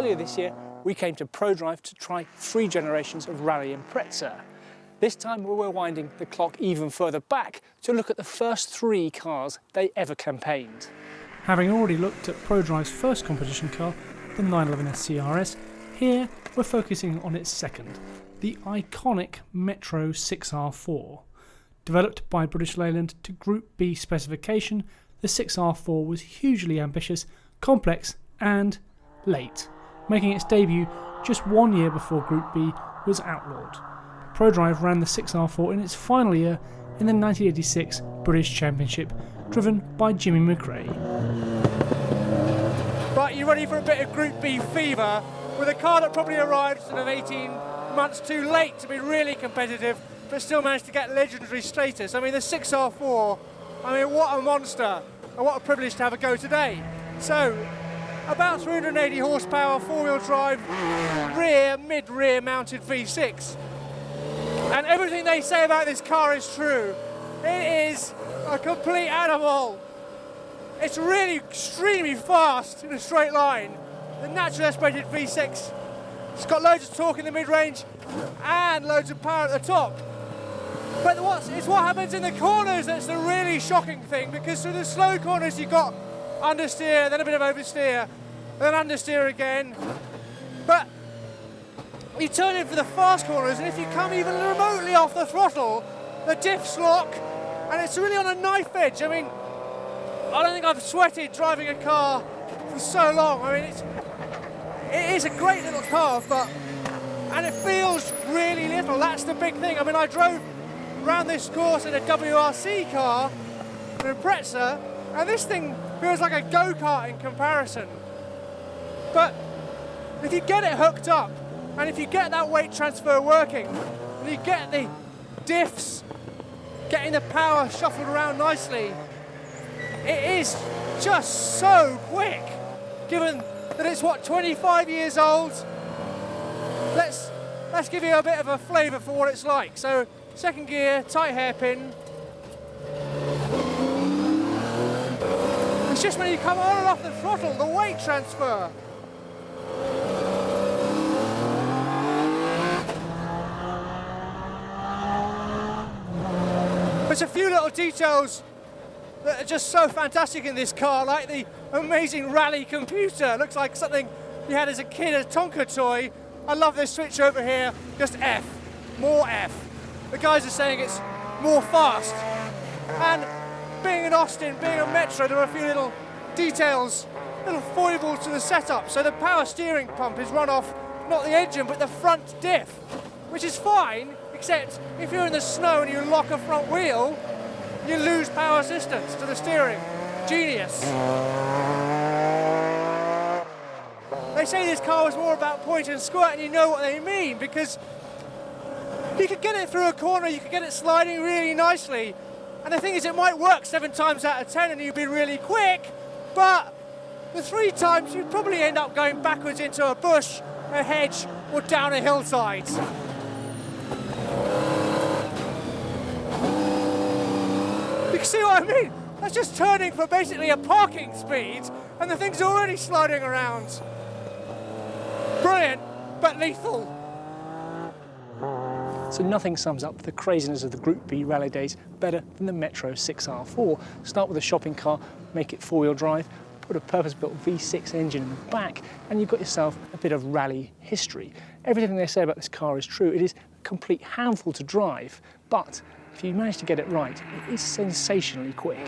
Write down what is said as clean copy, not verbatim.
earlier this year, we came to ProDrive to try 3 generations of Rally Impreza. This time we're winding the clock even further back to look at the first 3 cars they ever campaigned. Having already looked at ProDrive's first competition car, the 911 SCRS, here we're focusing on its second, the iconic Metro 6R4. Developed by British Leyland to Group B specification, the 6R4 was hugely ambitious, complex and late, making its debut just 1 year before Group B was outlawed. ProDrive ran the 6R4 in its final year in the 1986 British Championship, driven by Jimmy McRae. Right, you ready for a bit of Group B fever? With a car that probably arrived sort of 18 months too late to be really competitive, but still managed to get legendary status. I mean, the 6R4, I mean, what a monster, and what a privilege to have a go today. So, about 380 horsepower, 4-wheel drive, mid-rear mounted V6. And everything they say about this car is true. It is a complete animal. It's really extremely fast in a straight line. The naturally aspirated V6. It's got loads of torque in the mid-range and loads of power at the top. But it's what happens in the corners that's the really shocking thing, because through the slow corners you've got understeer, then a bit of oversteer, then understeer again. But you turn in for the fast corners, and if you come even remotely off the throttle, the diffs lock, and it's really on a knife edge. I mean, I don't think I've sweated driving a car for so long. I mean, it is a great little car, and it feels really little. That's the big thing. I mean, I drove around this course in a WRC car, an Impreza, and this thing feels like a go-kart in comparison. But if you get it hooked up, and if you get that weight transfer working, and you get the diffs, getting the power shuffled around nicely, it is just so quick, given that it's, what, 25 years old? Let's give you a bit of a flavour for what it's like. So, second gear, tight hairpin. It's just when you come on and off the throttle, the weight transfer. There's a few little details that are just so fantastic in this car, like the amazing rally computer. It looks like something you had as a kid, a Tonka toy. I love this switch over here, just F, more F. The guys are saying it's more fast. And being in Austin, being a Metro, there are a few little details, little foibles to the setup. So the power steering pump is run off, not the engine, but the front diff, which is fine, except if you're in the snow and you lock a front wheel, you lose power assistance to the steering. Genius. They say this car was more about point and squirt, and you know what they mean, because you could get it through a corner, you could get it sliding really nicely, and the thing is, it might work 7 times out of 10 and you'd be really quick, but the 3 times you'd probably end up going backwards into a bush, a hedge, or down a hillside. You can see what I mean? That's just turning for basically a parking speed, and the thing's already sliding around. Brilliant, but lethal. So nothing sums up the craziness of the Group B rally days better than the Metro 6R4. Start with a shopping car, make it 4-wheel drive, put a purpose-built V6 engine in the back, and you've got yourself a bit of rally history. Everything they say about this car is true. It is a complete handful to drive, but if you manage to get it right, it is sensationally quick.